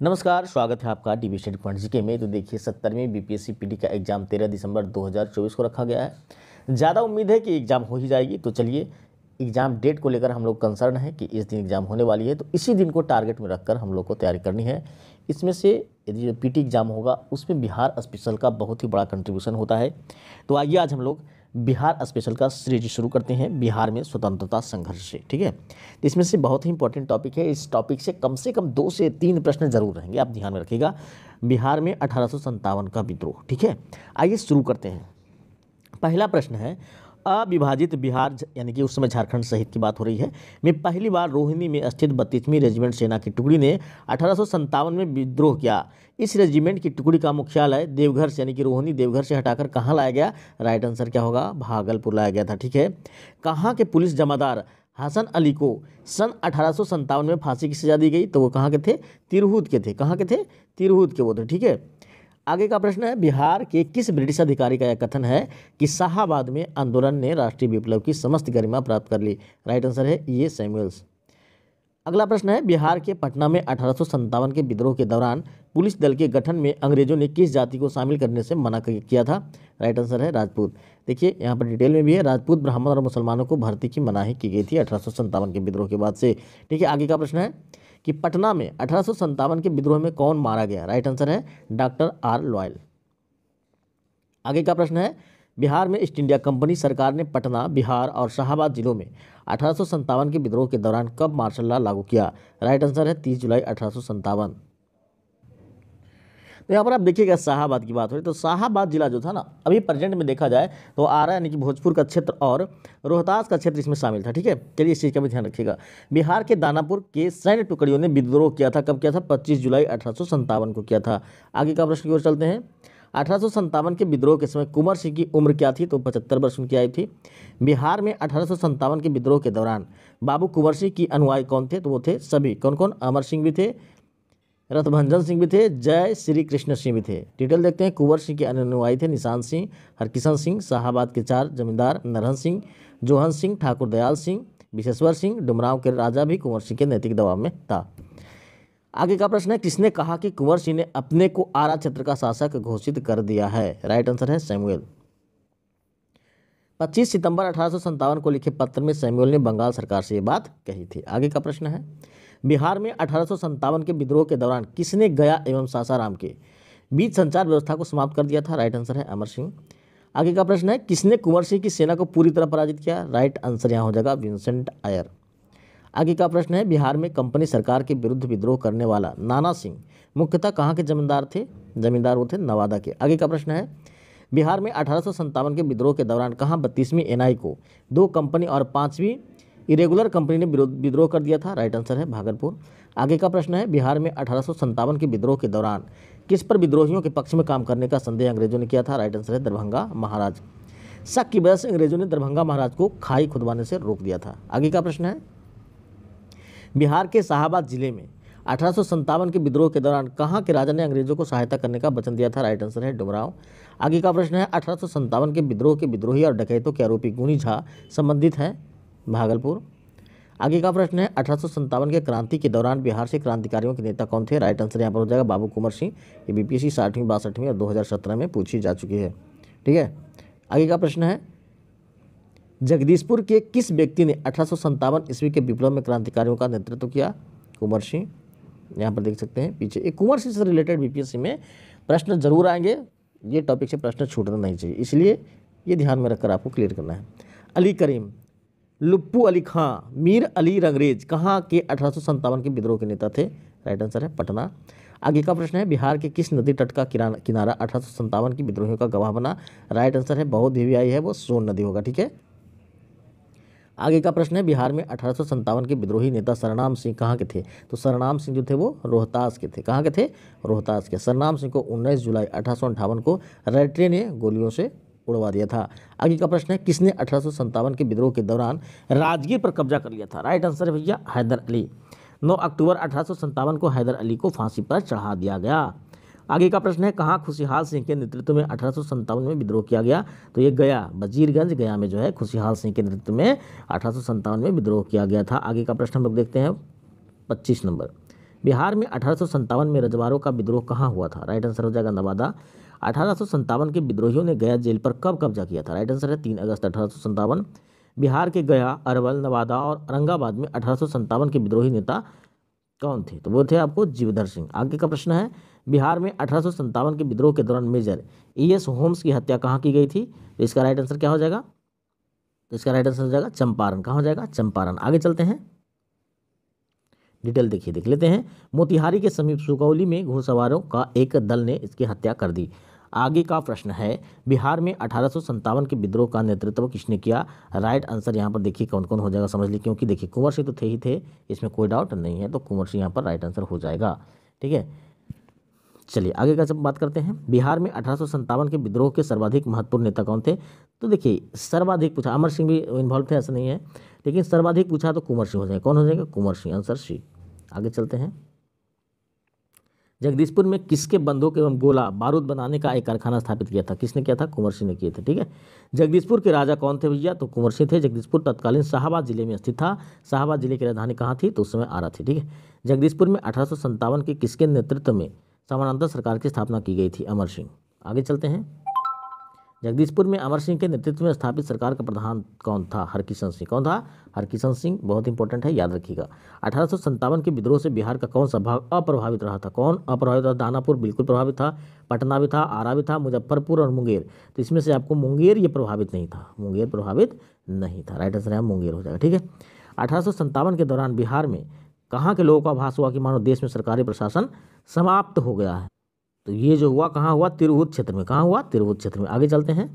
नमस्कार, स्वागत है आपका टीवी स्टडी पॉइंट जीके में। तो देखिए 70वीं बीपीएससी पीटी का एग्जाम 13 दिसंबर 2024 को रखा गया है। ज़्यादा उम्मीद है कि एग्ज़ाम हो ही जाएगी। तो चलिए, एग्ज़ाम डेट को लेकर हम लोग कंसर्न है कि इस दिन एग्ज़ाम होने वाली है, तो इसी दिन को टारगेट में रखकर हम लोग को तैयारी करनी है। इसमें से यदि जो पीटी एग्ज़ाम होगा उसमें बिहार स्पेशल का बहुत ही बड़ा कंट्रीब्यूशन होता है। तो आइए आज हम लोग बिहार स्पेशल का सीरीज शुरू करते हैं, बिहार में स्वतंत्रता संघर्ष से। ठीक है, तो इसमें से बहुत ही इंपॉर्टेंट टॉपिक है। इस टॉपिक से कम 2 से 3 प्रश्न जरूर रहेंगे, आप ध्यान में रखिएगा। बिहार में 1857 का विद्रोह। ठीक है, आइए शुरू करते हैं। पहला प्रश्न है, अविभाजित बिहार यानी कि उस समय झारखंड सहित की बात हो रही है में पहली बार रोहिणी में स्थित 32वीं रेजिमेंट सेना की टुकड़ी ने 1857 में विद्रोह किया। इस रेजिमेंट की टुकड़ी का मुख्यालय देवघर से यानी कि रोहिणी देवघर से हटाकर कहाँ लाया गया? राइट आंसर क्या होगा? भागलपुर लाया गया था। ठीक है, कहाँ के पुलिस जमादार हसन अली को सन 1857 में फांसी की सजा दी गई? तो वो कहाँ के थे? तिरहुत के थे। कहाँ के थे? तिरहुत के वो थे। ठीक है, आगे का प्रश्न है, बिहार के किस ब्रिटिश अधिकारी का यह कथन है कि शाहाबाद में आंदोलन ने राष्ट्रीय विप्लव की समस्त गरिमा प्राप्त कर ली? राइट आंसर है ये सैमुअल्स। अगला प्रश्न है, बिहार के पटना में 1857 के विद्रोह के दौरान पुलिस दल के गठन में अंग्रेजों ने किस जाति को शामिल करने से मना किया था? राइट आंसर है राजपूत। देखिए यहाँ पर डिटेल में भी है, राजपूत, ब्राह्मण और मुसलमानों को भर्ती की मनाही की गई थी 1857 के विद्रोह के बाद से। ठीक है, आगे का प्रश्न है कि पटना में 1857 के विद्रोह में कौन मारा गया? राइट आंसर है डॉक्टर आर लॉयल। आगे का प्रश्न है, बिहार में ईस्ट इंडिया कंपनी सरकार ने पटना, बिहार और शाहाबाद जिलों में 1857 के विद्रोह के दौरान कब मार्शल लॉ लागू किया? राइट आंसर है 30 जुलाई 1857। तो यहाँ पर आप देखिएगा, शाहाबाद की बात हो रही, तो शाहाबाद जिला जो था ना, अभी प्रेजेंट में देखा जाए तो आरा यानी कि भोजपुर का क्षेत्र और रोहतास का क्षेत्र इसमें शामिल था। ठीक है, चलिए इस चीज़ का भी ध्यान रखिएगा। बिहार के दानापुर के सैन्य टुकड़ियों ने विद्रोह किया था, कब किया था? 25 जुलाई 1857 को किया था। आगे का प्रश्न की ओर चलते हैं। 1857 के विद्रोह के समय कुंवर सिंह की उम्र क्या थी? तो 75 वर्ष उनकी आयु थी। बिहार में 1857 के विद्रोह के दौरान बाबू कुंवर सिंह की अनुयायी कौन थे? तो वो थे सभी, कौन कौन? अमर सिंह भी थे, रथभंजन सिंह भी थे, जय श्री कृष्ण सिंह भी थे। डिटेल देखते हैं। कुंवर सिंह के अनुयायी थे निशान सिंह, हरकिशन सिंह, शाहाबाद के 4 जमींदार नरहन सिंह, जोहन सिंह, ठाकुर दयाल सिंह, विशेश्वर सिंह, डुमरांव के राजा भी कुंवर सिंह के नैतिक दबाव में था। आगे का प्रश्न है, किसने कहा कि कुंवर सिंह ने अपने को आरा क्षेत्र का शासक घोषित कर दिया है? राइट आंसर है सैमुअल। 25 सितंबर 1857 को लिखे पत्र में सैमुअल ने बंगाल सरकार से ये बात कही थी। आगे का प्रश्न है, बिहार में 1857 के विद्रोह के दौरान किसने गया एवं सासाराम के बीच संचार व्यवस्था को समाप्त कर दिया था? राइट आंसर है अमर सिंह। आगे का प्रश्न है, किसने कुंवर सिंह की सेना को पूरी तरह पराजित किया? राइट आंसर यहाँ हो जाएगा विंसेंट आयर। आगे का प्रश्न है, बिहार में कंपनी सरकार के विरुद्ध विद्रोह करने वाला नाना सिंह मुख्यतः कहाँ के जमींदार थे? जमींदार वो थे नवादा के। आगे का प्रश्न है, बिहार में 1857 के विद्रोह के दौरान कहाँ 32वीं एनआई को 2 कंपनी और 5वीं इरेगुलर कंपनी ने विद्रोह कर दिया था? राइट आंसर है भागलपुर। आगे का प्रश्न है, बिहार में 1857 के विद्रोह के दौरान किस पर विद्रोहियों के पक्ष में काम करने का संदेह अंग्रेजों ने किया था? राइट आंसर है दरभंगा महाराज। शक की वजह से अंग्रेजों ने दरभंगा महाराज को खाई खुदवाने से रोक दिया था। आगे का प्रश्न है, बिहार के शाहाबाद जिले में 1857 के विद्रोह के दौरान कहाँ के राजा ने अंग्रेजों को सहायता करने का वचन दिया था? राइट आंसर है डुमरांव। आगे का प्रश्न है, 1857 के विद्रोह के विद्रोही और डकैतों के आरोपी गुनी झा संबंधित हैं? भागलपुर। आगे का प्रश्न है, 1857 के क्रांति के दौरान बिहार से क्रांतिकारियों के नेता कौन थे? राइट आंसर यहाँ पर हो जाएगा बाबू कुंवर सिंह। ये बीपीएससी 60वीं, 62वीं और 2017 में पूछी जा चुकी है। ठीक है, आगे का प्रश्न है, जगदीशपुर के किस व्यक्ति ने 1857 ईस्वी के विप्लव में क्रांतिकारियों का नेतृत्व किया? कुंवर सिंह। यहाँ पर देख सकते हैं पीछे, एक कुंवर सिंह से रिलेटेड बीपीएससी में प्रश्न जरूर आएंगे। ये टॉपिक से प्रश्न छूटना नहीं चाहिए, इसलिए ये ध्यान में रखकर आपको क्लियर करना है। अली करीम, लुप्पू अली खां, मीर अली रंगरेज कहाँ के 1857 के विद्रोह के नेता थे? राइट आंसर है पटना। आगे का प्रश्न है, बिहार के किस नदी तट का किनारा 1857 की विद्रोहियों का गवाह बना? राइट आंसर है बहुत भी आई है वो सोन नदी होगा। ठीक है, आगे का प्रश्न है, बिहार में 1857 के विद्रोही नेता सरनाम सिंह कहाँ के थे? तो सरनाम सिंह जो थे वो रोहतास के थे। कहाँ के थे? रोहतास के। सरनाम सिंह को 19 जुलाई 1858 को रेड्रे ने गोलियों से उड़वा दिया था। आगे का प्रश्न है, किसने 1857 के विद्रोह के दौरान राजगीर पर कब्जा कर लिया था? राइट आंसर है भैया हैदर अली। 9 अक्टूबर 1857 को हैदर अली को फांसी पर चढ़ा दिया गया। आगे का प्रश्न है, कहाँ खुशहाल सिंह के नेतृत्व में 1857 में विद्रोह किया गया? तो ये गया, वजीरगंज गया में जो है खुशहाल सिंह के नेतृत्व में 1857 में विद्रोह किया गया था। आगे का प्रश्न हम लोग देखते हैं 25 नंबर, बिहार में 1857 में रजवाड़ों का विद्रोह कहाँ हुआ था? राइट आंसर हो जाएगा नवादा। 1857 के विद्रोहियों ने गया जेल पर कब कब्जा किया था? राइट आंसर है 3 अगस्त 1857। बिहार के गया, अरवल, नवादा और औरंगाबाद में 1857 के विद्रोही नेता कौन थे? तो वो थे आपको जीवधर सिंह। आगे का प्रश्न है, बिहार में 1857 के विद्रोह के दौरान मेजर E.S. होम्स की हत्या कहाँ की गई थी? तो इसका राइट आंसर क्या हो जाएगा? तो इसका राइट आंसर हो जाएगा चंपारण। कहाँ हो जाएगा? चंपारण। आगे चलते हैं, डिटेल देखिए, देख लेते हैं। मोतिहारी के समीप सुगौली में घुड़सवारों का एक दल ने इसकी हत्या कर दी। आगे का प्रश्न है, बिहार में 1857 के विद्रोह का नेतृत्व किसने किया? राइट आंसर यहाँ पर देखिए कौन कौन हो जाएगा समझ लीजिए, क्योंकि देखिए कुंवर सिंह तो थे ही थे, इसमें कोई डाउट नहीं है, तो कुंवर सिंह यहाँ पर राइट आंसर हो जाएगा। ठीक है, चलिए आगे का जब बात करते हैं, बिहार में 1857 के विद्रोह के सर्वाधिक महत्वपूर्ण नेता कौन थे? तो देखिए सर्वाधिक पूछा, अमर सिंह भी इन्वॉल्व थे ऐसा नहीं है, लेकिन सर्वाधिक पूछा तो कुंवर सिंह हो जाएगा। कौन हो जाएगा? Kunwar Singh, answer C. आगे चलते हैं, जगदीशपुर में किसके बंदूक एवं गोला बारूद बनाने का एक कारखाना स्थापित किया था? किसने किया था? कुंवर सिंह ने किए थे। ठीक है, जगदीशपुर के राजा कौन थे भैया? तो कुंवर सिंह थे। जगदीशपुर तत्कालीन शाहाबाद जिले में स्थित था। शाहाबाद जिले की राजधानी कहाँ थी? तो उस समय आरा थी। ठीक है, जगदीशपुर में 1857 के किसके नेतृत्व में समानांतर सरकार की स्थापना की गई थी? अमर सिंह। आगे चलते हैं, जगदीशपुर में अमर सिंह के नेतृत्व में स्थापित सरकार का प्रधान कौन था? हरकिशन सिंह। कौन था? हरकिशन सिंह, बहुत इंपॉर्टेंट है, याद रखिएगा। 1857 के विद्रोह से बिहार का कौन सा भाग अप्रभावित रहा था? कौन अप्रभावित रहा? दानापुर बिल्कुल प्रभावित था, पटना भी था, आरा भी था, मुजफ्फरपुर और मुंगेर। तो इसमें से आपको मुंगेर ये प्रभावित नहीं था, मुंगेर प्रभावित नहीं था। राइट आंसर है मुंगेर हो जाएगा। ठीक है, 1857 के दौरान बिहार में कहाँ के लोगों का आभास हुआ कि मानो देश में सरकारी प्रशासन समाप्त हो गया है? तो ये जो हुआ कहाँ हुआ? तिरहुत क्षेत्र में। कहाँ हुआ? तिरहुत क्षेत्र में। आगे चलते हैं,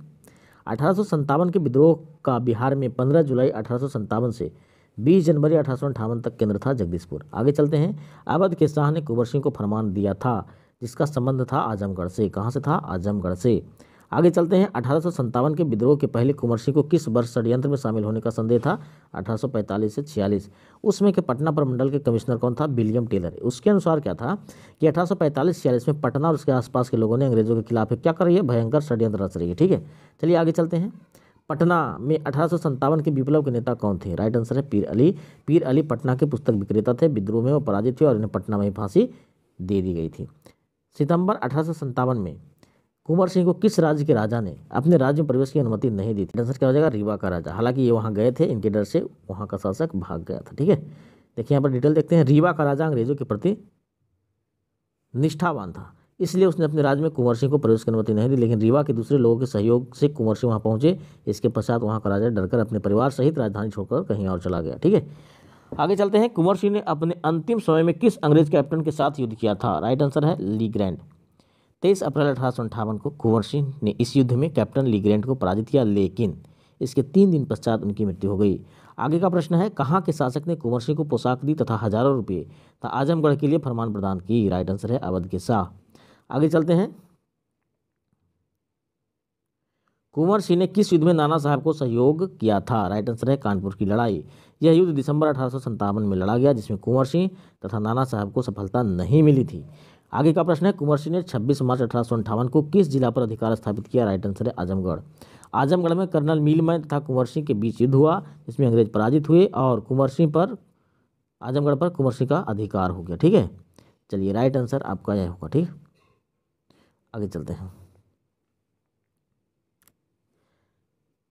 1857 के विद्रोह का बिहार में 15 जुलाई 1857 से 20 जनवरी 1858 तक केंद्र था जगदीशपुर। आगे चलते हैं, अवध के शाह ने कुंवर सिंह को फरमान दिया था जिसका संबंध था आजमगढ़ से। कहाँ से था? आजमगढ़ से। आगे चलते हैं, 1857 के विद्रोह के पहले कुंवर सिंह को किस वर्ष षड्यंत्र में शामिल होने का संदेह था? 1845 से 46। उसमें के पटना प्रमंडल के कमिश्नर कौन था? William Taylor. उसके अनुसार क्या था कि 1845-46 में पटना और उसके आसपास के लोगों ने अंग्रेजों के खिलाफ क्या कर रही है? भयंकर षड्यंत्र रच रही है। ठीक है, चलिए आगे चलते हैं, पटना में 1857 के विप्लव के नेता कौन थे? राइट आंसर है पीर अली। पीर अली पटना के पुस्तक विक्रेता थे, विद्रोह में वो पराजित हुए और इन्हें पटना में ही फांसी दे दी गई थी। सितंबर 1857 में कुंवर सिंह को किस राज्य के राजा ने अपने राज्य में प्रवेश की अनुमति नहीं दी थी? आंसर क्या हो जाएगा? रीवा का राजा। हालांकि ये वहाँ गए थे, इनके डर से वहाँ का शासक भाग गया था। ठीक है, देखिए यहाँ पर डिटेल देखते हैं, रीवा का राजा अंग्रेजों के प्रति निष्ठावान था, इसलिए उसने अपने राज्य में कुंवर सिंह को प्रवेश की अनुमति नहीं दी, लेकिन रीवा के दूसरे लोगों के सहयोग से कुंवर सिंह वहाँ पहुंचे। इसके पश्चात वहाँ का राजा डरकर अपने परिवार सहित राजधानी छोड़कर कहीं और चला गया। ठीक है, आगे चलते हैं, कुंवर सिंह ने अपने अंतिम समय में किस अंग्रेज कैप्टन के साथ युद्ध किया था? राइट आंसर है ली ग्रैंड। 23 अप्रैल 1858 को कुंवर सिंह ने इस युद्ध में कैप्टन ली ग्रैंड को पराजित किया, लेकिन इसके 3 दिन पश्चात उनकी मृत्यु हो गई। आगे का प्रश्न है, कहाँ के शासक ने कुंवर सिंह को पोशाक दी तथा हजारों रुपये तथा आजमगढ़ के लिए फरमान प्रदान की? राइट आंसर है अवध के शाह। आगे चलते हैं, कुंवर सिंह ने किस युद्ध में नाना साहब को सहयोग किया था? राइट आंसर है कानपुर की लड़ाई। यह युद्ध दिसंबर 1857 में लड़ा गया, जिसमें कुंवर सिंह तथा नाना साहब को सफलता नहीं मिली थी। आगे का प्रश्न है, कुंवर सिंह ने 26 मार्च 1858 को किस जिला पर अधिकार स्थापित किया? राइट आंसर है आजमगढ़। आजमगढ़ में कर्नल मीलमैन तथा कुंवर सिंह के बीच युद्ध हुआ, जिसमें अंग्रेज पराजित हुए और कुंवर सिंह पर आजमगढ़ पर कुंवर सिंह का अधिकार हो गया। ठीक है, चलिए राइट आंसर आपका यह होगा। ठीक, आगे चलते हैं,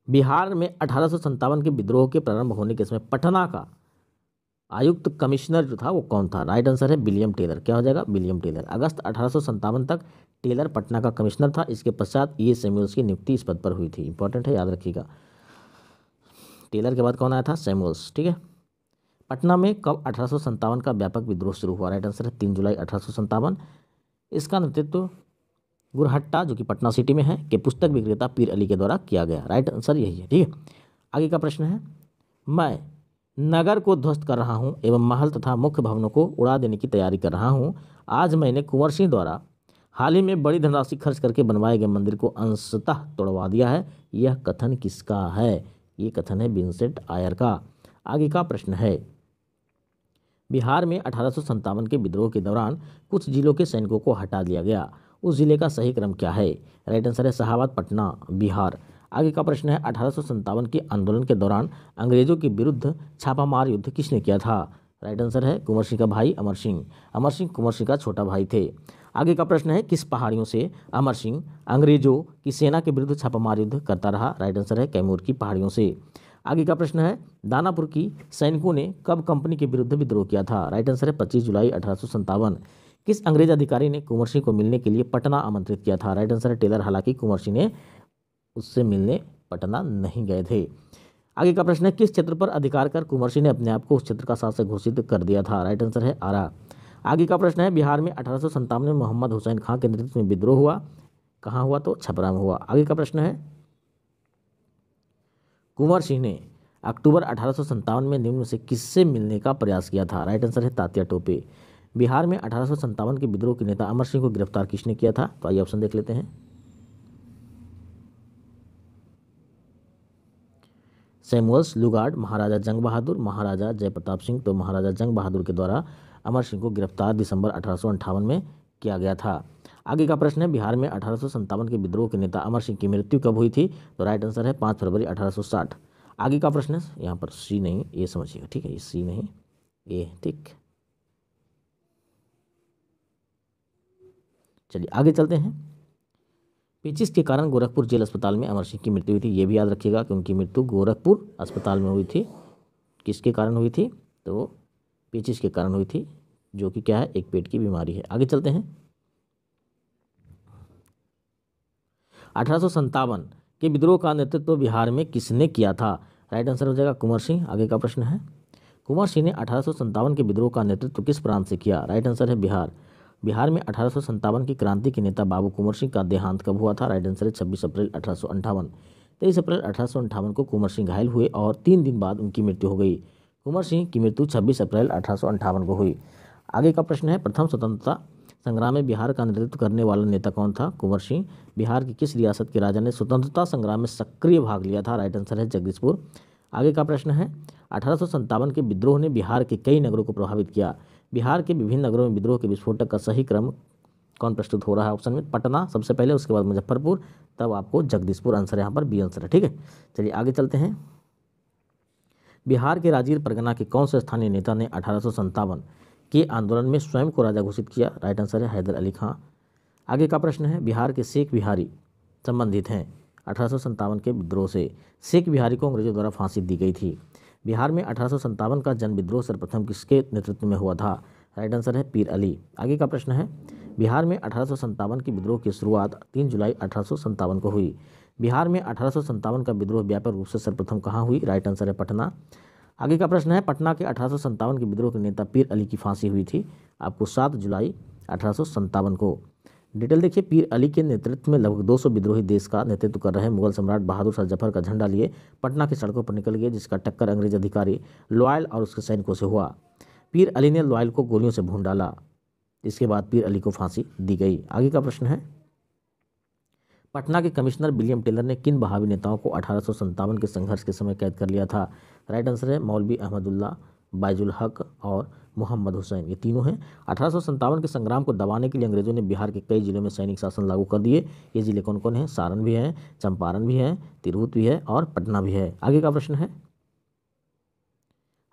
बिहार में 1857 के विद्रोह के प्रारंभ होने के समय पटना का आयुक्त कमिश्नर जो था वो कौन था? राइट आंसर है विलियम टेलर। क्या हो जाएगा? William Taylor. अगस्त 1857 तक टेलर पटना का कमिश्नर था। इसके पश्चात E.S. सैमुअल्स की नियुक्ति इस पद पर हुई थी। इंपॉर्टेंट है, याद रखिएगा। टेलर के बाद कौन आया था? सैमुअल्स। ठीक है, पटना में कब 1857 का व्यापक विद्रोह शुरू हुआ? राइट आंसर है 3 जुलाई 1857। इसका नेतृत्व गुरहट्टा जो कि पटना सिटी में है के पुस्तक विक्रेता पीर अली के द्वारा किया गया। राइट आंसर यही है। ठीक है, आगे का प्रश्न है, मैं नगर को ध्वस्त कर रहा हूं एवं महल तथा मुख्य भवनों को उड़ा देने की तैयारी कर रहा हूं। आज मैंने कुंवर सिंह द्वारा हाल ही में बड़ी धनराशि खर्च करके बनवाए गए मंदिर को अंशतः तोड़वा दिया है। यह कथन किसका है? ये कथन है विंसेंट आयर का। आगे का प्रश्न है, बिहार में 1857 के विद्रोह के दौरान कुछ जिलों के सैनिकों को हटा दिया गया, उस जिले का सही क्रम क्या है? राइट आंसर है शाहाबाद, पटना, बिहार। आगे का प्रश्न है, 1857 के आंदोलन के दौरान अंग्रेजों के विरुद्ध छापामार युद्ध किसने किया था? राइट आंसर है कुंवर सिंह का भाई अमर सिंह। अमर सिंह कुंवर सिंह का छोटा भाई थे। आगे का प्रश्न है किस पहाड़ियों से अमर सिंह अंग्रेजों की सेना के विरुद्ध छापामार युद्ध करता रहा? राइट आंसर है कैमूर की पहाड़ियों से। आगे का प्रश्न है दानापुर की सैनिकों ने कब कंपनी के विरुद्ध विद्रोह किया था? राइट आंसर है 25 जुलाई 1857। किस अंग्रेज अधिकारी ने कुंवर सिंह को मिलने के लिए पटना आमंत्रित किया था? राइट आंसर है टेलर। हालांकि कुंवर सिंह ने उससे मिलने पटना नहीं गए थे। आगे का प्रश्न है किस क्षेत्र पर अधिकार कर कुंवर सिंह ने अपने आप को उस क्षेत्र का शासक घोषित कर दिया था? राइट आंसर है आरा। आगे का प्रश्न है बिहार में 1857 में मोहम्मद हुसैन खां के नेतृत्व में विद्रोह हुआ, कहाँ हुआ? तो छपरा में हुआ। आगे का प्रश्न है कुंवर सिंह ने अक्टूबर 1857 में निम्न में से किससे मिलने का प्रयास किया था? राइट आंसर है तात्या टोपे। बिहार में 1857 के विद्रोह के नेता अमर सिंह को गिरफ्तार किसने किया था? तो आइए ऑप्शन देख लेते हैं। सैमुअल्स लुगार्ड, महाराजा जंग बहादुर, महाराजा जयप्रताप सिंह। तो महाराजा जंग बहादुर के द्वारा अमर सिंह को गिरफ्तार दिसंबर 1858 में किया गया था। आगे का प्रश्न है बिहार में 1857 के विद्रोह के नेता अमर सिंह की मृत्यु कब हुई थी? तो राइट आंसर है 5 फरवरी 1860। आगे का प्रश्न है यहाँ पर सी नहीं, ए समझिएगा, ठीक है, ये सी नहीं ए, ठीक। चलिए आगे चलते हैं। पेचिश के कारण गोरखपुर जेल अस्पताल में अमर सिंह की मृत्यु हुई थी। ये भी याद रखिएगा कि उनकी मृत्यु गोरखपुर अस्पताल में हुई थी। किसके कारण हुई थी? तो पेचिश के कारण हुई थी, जो कि क्या है? एक पेट की बीमारी है। आगे चलते हैं। 1857 के विद्रोह का नेतृत्व बिहार में किसने किया था? राइट आंसर हो जाएगा कुंवर सिंह। आगे का प्रश्न है कुंवर सिंह ने 1857 के विद्रोह का नेतृत्व किस प्रांत से किया? राइट आंसर है बिहार। बिहार में 1857 की क्रांति के नेता बाबू कुंवर सिंह का देहांत कब हुआ था? राइट आंसर है 26 अप्रैल 1858। 23 अप्रैल 1858 को कुंवर सिंह घायल हुए और 3 दिन बाद उनकी मृत्यु हो गई। कुंवर सिंह की मृत्यु 26 अप्रैल 1858 को हुई। आगे का प्रश्न है प्रथम स्वतंत्रता संग्राम में बिहार का नेतृत्व करने वाला नेता कौन था? कुंवर सिंह। बिहार की किस रियासत के राजा ने स्वतंत्रता संग्राम में सक्रिय भाग लिया था? राइट आंसर है जगदीशपुर। आगे का प्रश्न है 1857 के विद्रोह ने बिहार के कई नगरों को प्रभावित किया। बिहार के विभिन्न नगरों में विद्रोह के विस्फोटक का सही क्रम कौन प्रस्तुत हो रहा है? ऑप्शन में पटना सबसे पहले, उसके बाद मुजफ्फरपुर, तब आपको जगदीशपुर। आंसर यहाँ पर बी आंसर है, ठीक है। चलिए आगे चलते हैं। बिहार के राजीव परगना के कौन से स्थानीय नेता ने 1857 के आंदोलन में स्वयं को राजा घोषित किया? राइट आंसर है हैदर अली खां। आगे का प्रश्न है बिहार के शेख बिहारी संबंधित हैं 1857 के विद्रोह से। शेख बिहारी को अंग्रेजों द्वारा फांसी दी गई थी। बिहार में 1857 का जन विद्रोह सर्वप्रथम किसके नेतृत्व में हुआ था? राइट आंसर है पीर अली। आगे का प्रश्न है बिहार में 1857 की विद्रोह की शुरुआत 3 जुलाई 1857 को हुई। बिहार में 1857 का विद्रोह व्यापक रूप से सर्वप्रथम कहाँ हुई? राइट आंसर है पटना। आगे का प्रश्न है पटना के 1857 के विद्रोह के नेता पीर अली की फांसी हुई थी आपको 7 जुलाई 1857 को। डिटेल देखिए। पीर अली के नेतृत्व में लगभग 200 विद्रोही देश का नेतृत्व कर रहे मुगल सम्राट बहादुर शाह जफर का झंडा लिए पटना की सड़कों पर निकल गए, जिसका टक्कर अंग्रेज अधिकारी लॉयल और उसके सैनिकों से हुआ। पीर अली ने लॉयल को गोलियों से भून डाला। इसके बाद पीर अली को फांसी दी गई। आगे का प्रश्न है पटना के कमिश्नर विलियम टेलर ने किन बहावी नेताओं को 1857 के संघर्ष के समय कैद कर लिया था? राइट आंसर है मौलवी अहमदुल्ला, बायजुल हक और मोहम्मद हुसैन। ये तीनों हैं। 1857 के संग्राम को दबाने के लिए अंग्रेजों ने बिहार के कई जिलों में सैनिक शासन लागू कर दिए। ये जिले कौन कौन हैं? सारण भी हैं, चंपारण भी हैं, तिरहुत भी है और पटना भी है। आगे का प्रश्न है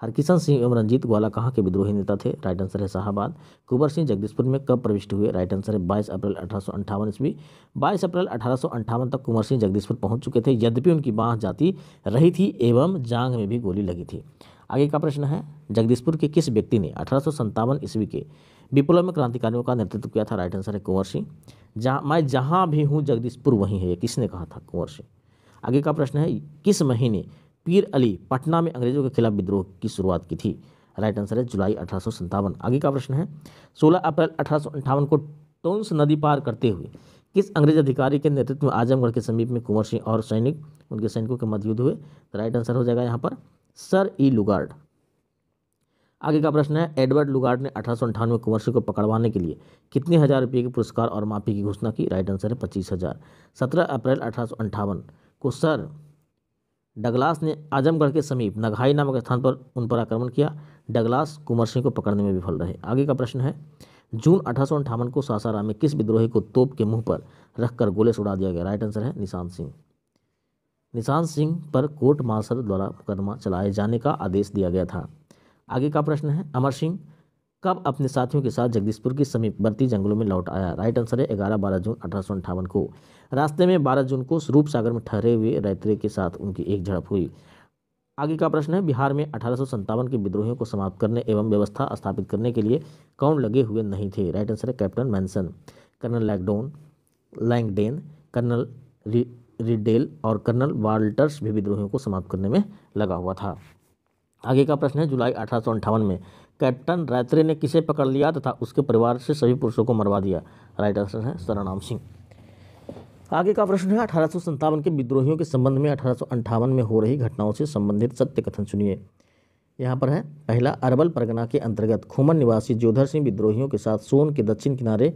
हरकिशन सिंह एवं रंजीत ग्वाला कहाँ के विद्रोही नेता थे? राइट आंसर है शाहाबाद। कुंवर सिंह जगदीशपुर में कब प्रविष्ट हुए? राइट आंसर है 22 अप्रैल 1858 ईस्वी। 22 अप्रैल 1858 तक कुंवर सिंह जगदीशपुर पहुंच चुके थे, यद्यपि उनकी बांह जाती रही थी एवं जांग में भी गोली लगी थी। आगे का प्रश्न है जगदीशपुर के किस व्यक्ति ने 1857 ईस्वी के विप्लव में क्रांतिकारियों का नेतृत्व किया था? राइट आंसर है कुंवर सिंह। मैं जहाँ भी हूँ जगदीशपुर वहीं है, ये किसने कहा था? कुंवर सिंह। आगे का प्रश्न है किस महीने पीर अली पटना में अंग्रेजों के खिलाफ विद्रोह की शुरुआत की थी? राइट आंसर है जुलाई 1857। आगे का प्रश्न है 16 अप्रैल 1858 को टोंस नदी पार करते हुए किस अंग्रेज अधिकारी के नेतृत्व में आजमगढ़ के समीप में कुंवर सिंह और उनके सैनिकों के मध्य युद्ध हुए? राइट आंसर हो जाएगा यहाँ पर सर ई लुगार्ड। आगे का प्रश्न है एडवर्ड लुगार्ड ने 1858 में कुंवर सिंह को पकड़वाने के लिए कितने हजार रुपये के पुरस्कार और माफी की घोषणा की? राइट आंसर है 25,000। 17 अप्रैल 1858 को सर डगलास ने आजमगढ़ के समीप नगहाई नामक स्थान पर उन पर आक्रमण किया। डगलास कुंवर सिंह को पकड़ने में विफल रहे। आगे का प्रश्न है जून 1858 को सासाराम में किस विद्रोही को तोप के मुंह पर रखकर गोले से उड़ा दिया गया? राइट आंसर है निशांत सिंह। निशांत सिंह पर कोर्ट मार्शल द्वारा मुकदमा चलाए जाने का आदेश दिया गया था। आगे का प्रश्न है, अमर सिंह कब अपने साथियों के साथ जगदीशपुर के समीपवर्ती जंगलों में लौट आया? राइट आंसर है 11-12 जून 1858 को। रास्ते में 12 जून को रूपसागर में ठहरे हुए रैत्रे के साथ उनकी एक झड़प हुई। आगे का प्रश्न है, बिहार में 1857 के विद्रोहियों को समाप्त करने एवं व्यवस्था स्थापित करने के लिए कौन लगे हुए नहीं थे? राइट आंसर है कैप्टन मैनसन, कर्नल लैंगडेन, कर्नल रिडेल और कर्नल वाल्टर्स भी विद्रोहियों को समाप्त करने में लगा हुआ था। आगे का प्रश्न है, जुलाई 1858 में कैप्टन रैत्रे ने किसे पकड़ लिया तथा उसके परिवार से सभी पुरुषों को मरवा दिया? राइट आंसर है सरानाम सिंह। आगे का प्रश्न है, 1857 के विद्रोहियों के संबंध में 1858 में हो रही घटनाओं से संबंधित सत्य कथन सुनिए। यहाँ पर है, पहला, अरवल परगना के अंतर्गत खुमन निवासी जोधर सिंह विद्रोहियों के साथ सोन के दक्षिण किनारे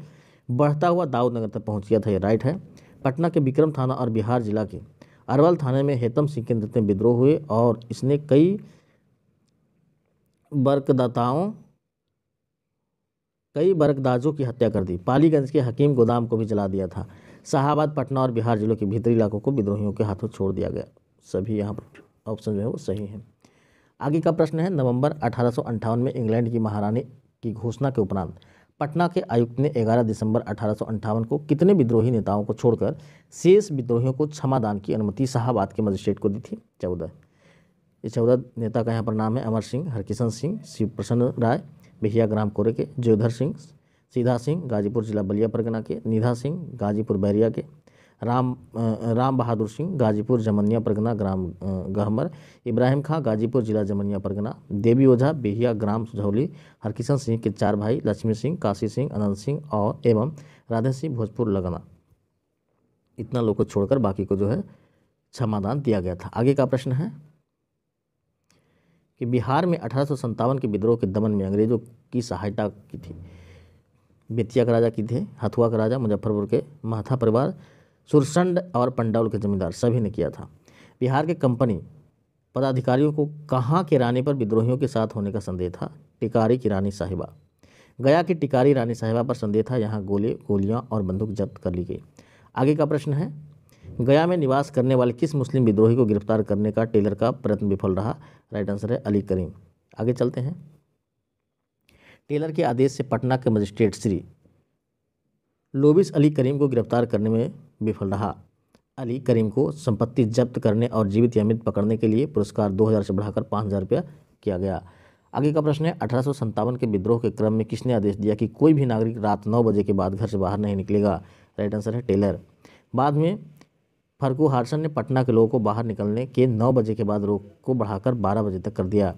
बढ़ता हुआ दाऊदनगर तक पहुँच गया था। ये राइट है। पटना के विक्रम थाना और बिहार जिला के अरवल थाने में हेतम सिंह के नेतृत्व में विद्रोह हुए और इसने कई बरकदाजों की हत्या कर दी। पालीगंज के हकीम गोदाम को भी जला दिया था। शाहाबाद, पटना और बिहार जिलों के भीतरी इलाकों को विद्रोहियों के हाथों छोड़ दिया गया। सभी यहाँ पर ऑप्शन जो है वो सही है। आगे का प्रश्न है, नवंबर 1858 में इंग्लैंड की महारानी की घोषणा के उपरांत पटना के आयुक्त ने 11 दिसंबर 1858 को कितने विद्रोही नेताओं को छोड़कर शेष विद्रोहियों को क्षमादान की अनुमति शाहाबाद के मजिस्ट्रेट को दी थी? 14। इस 14 नेता का यहाँ पर नाम है, अमर सिंह, हरकिशन सिंह, शिव प्रसन्न राय, बिहिया ग्राम कोरे के, जोधर सिंह, सीधा सिंह गाजीपुर जिला बलिया परगना के, निधा सिंह गाजीपुर बैरिया के, राम बहादुर सिंह गाजीपुर जमनिया परगना ग्राम गहमर, इब्राहिम खां गाजीपुर जिला जमनिया परगना, देवी ओझा बिहिया ग्राम सुझौली, हरकिशन सिंह के 4 भाई लक्ष्मी सिंह, काशी सिंह, अनंत सिंह और एवं राधे सिंह भोजपुर लगना। इतना लोग को छोड़कर बाकी को जो है क्षमादान दिया गया था। आगे का प्रश्न है कि बिहार में 1857 के विद्रोह के दमन में अंग्रेजों की सहायता की थी। बेतिया का राजा की थे, हथुआ का राजा, मुजफ्फरपुर के महथा परिवार, सुरसंड और पंडौल के जमींदार सभी ने किया था। बिहार के कंपनी पदाधिकारियों को कहाँ के रानी पर विद्रोहियों के साथ होने का संदेह था? टिकारी की रानी साहिबा। गया की टिकारी रानी साहिबा पर संदेह था। यहाँ गोलियाँ और बंदूक जब्त कर ली गई। आगे का प्रश्न है, गया में निवास करने वाले किस मुस्लिम विद्रोही को गिरफ्तार करने का टेलर का प्रयत्न विफल रहा? राइट आंसर है अली करीम। आगे चलते हैं। टेलर के आदेश से पटना के मजिस्ट्रेट श्री लोबिस अली करीम को गिरफ्तार करने में विफल रहा। अली करीम को संपत्ति जब्त करने और जीवित या मृत पकड़ने के लिए पुरस्कार 2000 से बढ़ाकर 5000 रुपया किया गया। आगे का प्रश्न है, 1857 के विद्रोह के क्रम में किसने आदेश दिया कि कोई भी नागरिक रात 9 बजे के बाद घर से बाहर नहीं निकलेगा? राइट आंसर है टेलर। बाद में फर्गुहार्सन ने पटना के लोगों को बाहर निकलने के 9 बजे के बाद रोक को बढ़ाकर 12 बजे तक कर दिया।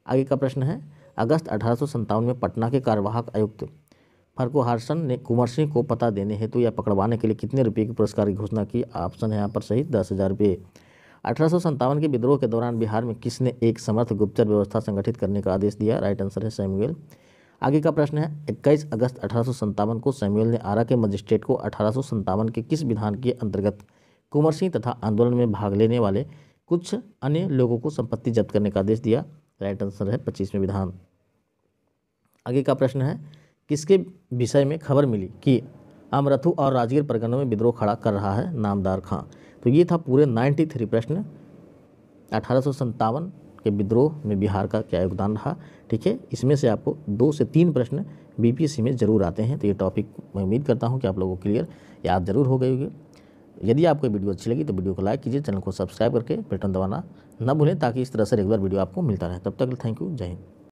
आगे का प्रश्न है, अगस्त 1857 में पटना के कार्यवाहक आयुक्त फर्गुहार्सन ने कुंवर सिंह को पता देने हेतु या पकड़वाने के लिए कितने रुपये के पुरस्कार की घोषणा की? ऑप्शन है यहाँ पर सही, 10,000 रुपये। 1857 के विद्रोह के दौरान बिहार में किसने एक समर्थ गुप्तचर व्यवस्था संगठित करने का आदेश दिया? राइट आंसर है सैमुअल। आगे का प्रश्न है, 21 अगस्त 1857 को सैमुअल ने आरा के मजिस्ट्रेट को 1857 के किस विधान के अंतर्गत कुंवर सिंह तथा आंदोलन में भाग लेने वाले कुछ अन्य लोगों को संपत्ति जब्त करने का आदेश दिया? राइट आंसर है 25वें विधान। आगे का प्रश्न है, किसके विषय में खबर मिली कि अमरथु और राजगीर परगनों में विद्रोह खड़ा कर रहा है? नामदार खां। तो ये था पूरे 93 प्रश्न 1857 के विद्रोह में बिहार का क्या योगदान रहा। ठीक है, इसमें से आपको 2 से 3 प्रश्न बीपीएससी में जरूर आते हैं। तो ये टॉपिक मैं उम्मीद करता हूँ कि आप लोगों को क्लियर याद जरूर हो गई होगी। यदि आपको वीडियो अच्छी लगी तो वीडियो को लाइक कीजिए, चैनल को सब्सक्राइब करके बटन दबाना न भूलें ताकि इस तरह से रेगुलर वीडियो आपको मिलता रहे। तब तक थैंक यू, जय हिंद।